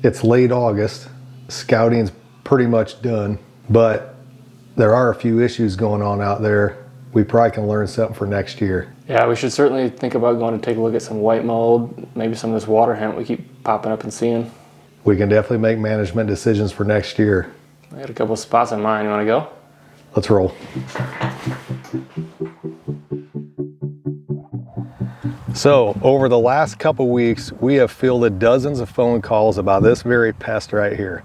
It's late August, scouting's pretty much done, but there are a few issues going on out there. We probably can learn something for next year. Yeah, we should certainly think about going to take a look at some white mold, maybe some of this water hemp we keep popping up and seeing. We can definitely make management decisions for next year. I got a couple of spots in mind. You want to go? Let's roll. So over the last couple weeks, we have fielded dozens of phone calls about this very pest right here.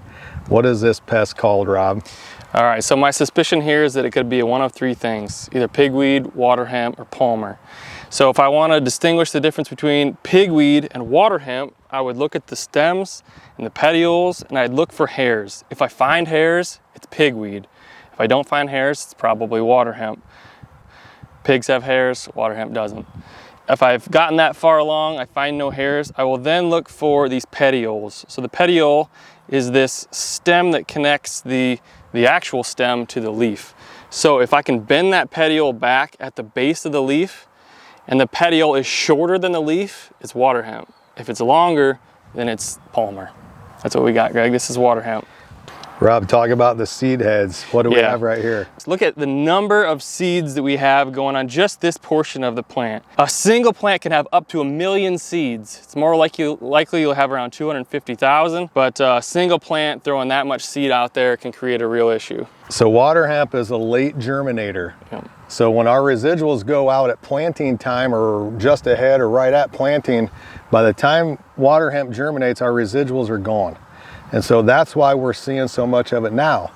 What is this pest called, Rob? All right, so my suspicion here is that it could be one of three things, either pigweed, water hemp, or palmer. So if I want to distinguish the difference between pigweed and water hemp, I would look at the stems and the petioles, and I'd look for hairs. If I find hairs, it's pigweed. If I don't find hairs, it's probably water hemp. Pigs have hairs, water hemp doesn't. If I've gotten that far along, I find no hairs, I will then look for these petioles. So the petiole is this stem that connects the actual stem to the leaf. So if I can bend that petiole back at the base of the leaf, and the petiole is shorter than the leaf, it's water hemp. If it's longer, then it's palmer. That's what we got, Greg. This is water hemp. Rob, talk about the seed heads. What do we have right here? Let's look at the number of seeds that we have going on just this portion of the plant. A single plant can have up to 1 million seeds. It's more likely you'll have around 250,000, but a single plant throwing that much seed out there can create a real issue. So water hemp is a late germinator. Yep. So when our residuals go out at planting time or just ahead or right at planting, by the time water hemp germinates, our residuals are gone. And so that's why we're seeing so much of it now.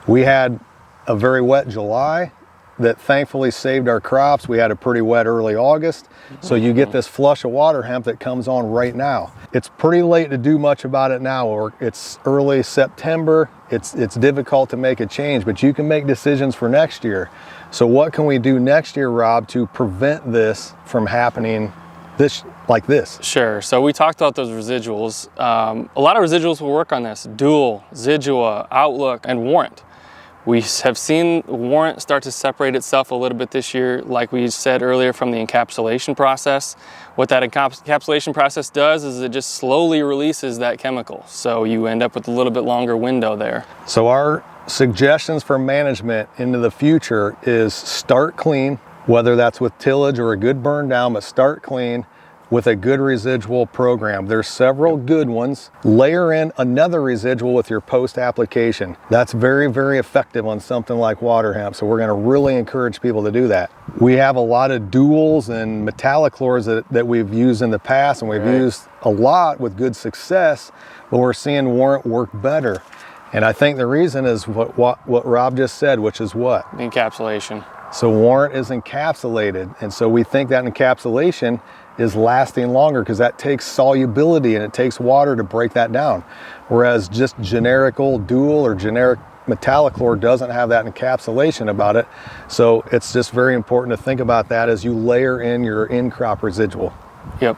We had a very wet July that thankfully saved our crops. We had a pretty wet early August. So you get this flush of water hemp that comes on right now. It's pretty late to do much about it now, or it's early September. It's difficult to make a change, but you can make decisions for next year. So what can we do next year, Rob, to prevent this from happening like this? Sure. So we talked about those residuals. A lot of residuals will work on this. Dual, Zidua, Outlook, and Warrant. We have seen Warrant start to separate itself a little bit this year, like we said earlier, from the encapsulation process. What that encapsulation process does is it just slowly releases that chemical. So you end up with a little bit longer window there. So our suggestions for management into the future is start clean, whether that's with tillage or a good burn down, but start clean with a good residual program. There's several good ones. Layer in another residual with your post application. That's very, very effective on something like water hemp. So we're gonna really encourage people to do that. We have a lot of duals and metallochlors that we've used in the past, and we've used a lot with good success, but we're seeing Warrant work better. And I think the reason is what Rob just said, which is what? The encapsulation. So Warrant is encapsulated, and so we think that encapsulation is lasting longer because that takes solubility and it takes water to break that down. Whereas just generic old dual or generic metallochlor doesn't have that encapsulation about it. So it's just very important to think about that as you layer in your in-crop residual. Yep.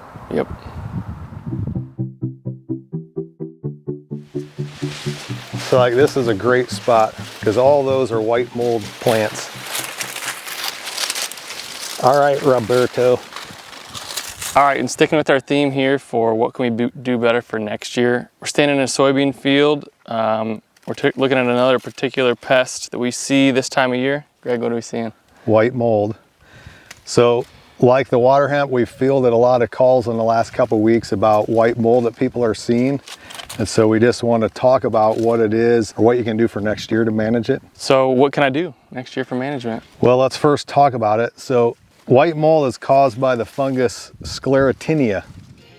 So like this is a great spot because all those are white mold plants. All right, Roberto. All right, and sticking with our theme here for what can we do better for next year, we're standing in a soybean field. We're looking at another particular pest that we see this time of year. Greg, what are we seeing? White mold. So like the water hemp, we've fielded a lot of calls in the last couple of weeks about white mold that people are seeing. And so we just want to talk about what it is or what you can do for next year to manage it. So what can I do next year for management? Well, let's first talk about it. So white mold is caused by the fungus Sclerotinia.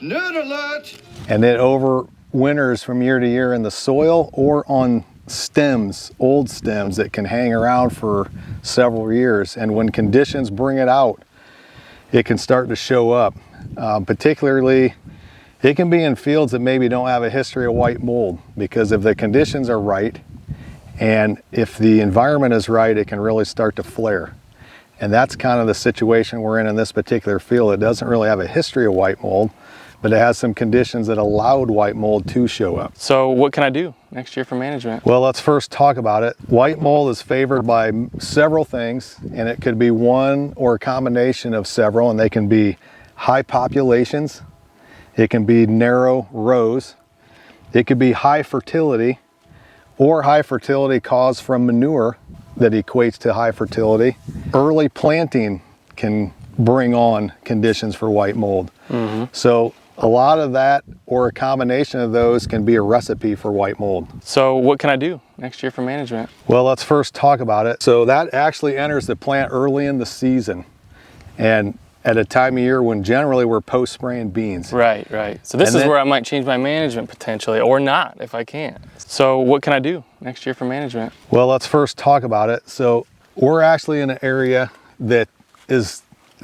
Nerd alert! And it overwinters from year to year in the soil or on stems, old stems that can hang around for several years. And when conditions bring it out, it can start to show up. Particularly, it can be in fields that maybe don't have a history of white mold, because if the conditions are right and if the environment is right, it can really start to flare. And that's kind of the situation we're in this particular field. It doesn't really have a history of white mold, but it has some conditions that allowed white mold to show up. So what can I do next year for management? Well, let's first talk about it. White mold is favored by several things, and it could be one or a combination of several, and they can be high populations, it can be narrow rows, It could be high fertility, or high fertility caused from manure that equates to high fertility. Early planting can bring on conditions for white mold. So a lot of that, or a combination of those, can be a recipe for white mold. So what can I do next year for management? Well, let's first talk about it. So that actually enters the plant early in the season, and at a time of year when generally we're post-spraying beans. Right. So this And is then- where I might change my management potentially, or not if I can. So what can I do next year for management? Well, let's first talk about it. So we're actually in an area that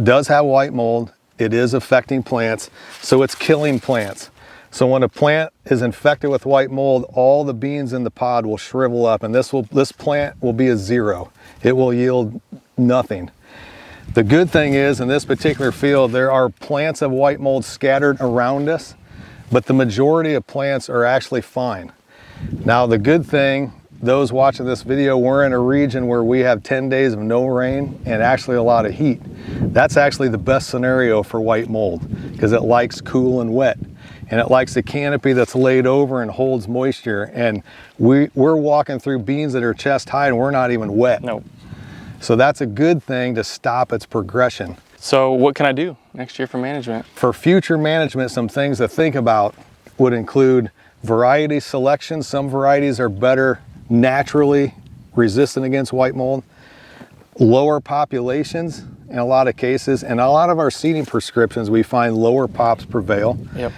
does have white mold. It is affecting plants, so it's killing plants. So when a plant is infected with white mold, all the beans in the pod will shrivel up, and this plant will be a zero. It will yield nothing. The good thing is, in this particular field, there are plants of white mold scattered around us, but the majority of plants are actually fine. Now, the good thing, those watching this video, we're in a region where we have 10 days of no rain and actually a lot of heat. That's actually the best scenario for white mold, because it likes cool and wet, and it likes the canopy that's laid over and holds moisture. And we're walking through beans that are chest high and we're not even wet. No. So that's a good thing to stop its progression. So what can I do next year for management? For future management, some things to think about would include variety selection. Some varieties are better naturally resistant against white mold. Lower populations in a lot of cases, and a lot of our seeding prescriptions, we find lower pops prevail. Yep.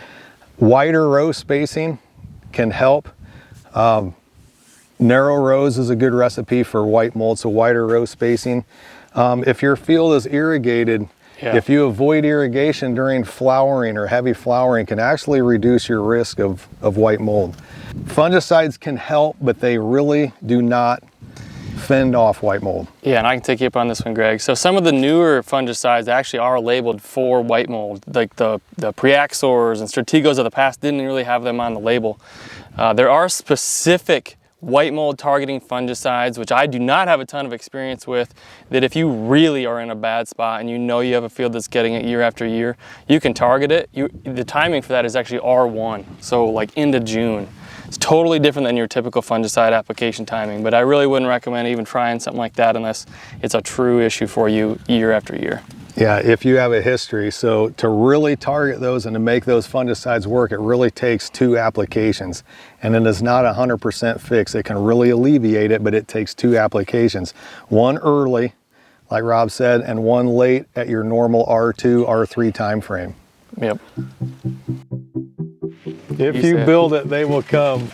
Wider row spacing can help. Narrow rows is a good recipe for white mold, so wider row spacing. If your field is irrigated, if you avoid irrigation during flowering or heavy flowering, can actually reduce your risk of white mold. Fungicides can help, but they really do not fend off white mold. Yeah, and I can take you up on this one, Greg. So some of the newer fungicides actually are labeled for white mold, like the Preaxors and Strategos of the past didn't really have them on the label. There are specific white mold targeting fungicides, which I do not have a ton of experience with, that if you really are in a bad spot and you know you have a field that's getting it year after year, you can target it. The timing for that is actually R1, so like into June. It's totally different than your typical fungicide application timing, but I really wouldn't recommend even trying something like that unless it's a true issue for you year after year. Yeah, if you have a history. So to really target those and to make those fungicides work, it really takes 2 applications. And it is not 100% fix. It can really alleviate it, but it takes 2 applications. One early, like Rob said, and one late at your normal R2, R3 time frame. Yep. If you build it, they will come.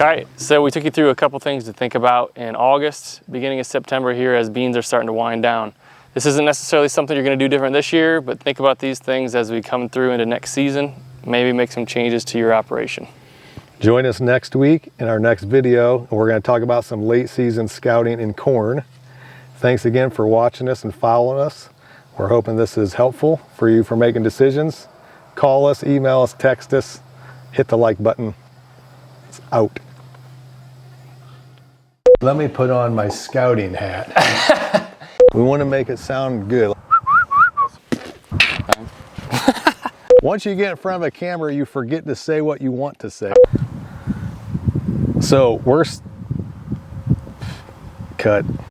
All right, so we took you through a couple things to think about in August, beginning of September here as beans are starting to wind down. This isn't necessarily something you're gonna do different this year, but think about these things as we come through into next season, maybe make some changes to your operation. Join us next week in our next video, and we're gonna talk about some late season scouting in corn. Thanks again for watching us and following us. We're hoping this is helpful for you for making decisions. Call us, email us, text us, hit the like button. It's out. Let me put on my scouting hat. We want to make it sound good. Once you get in front of a camera, you forget to say what you want to say. So cut.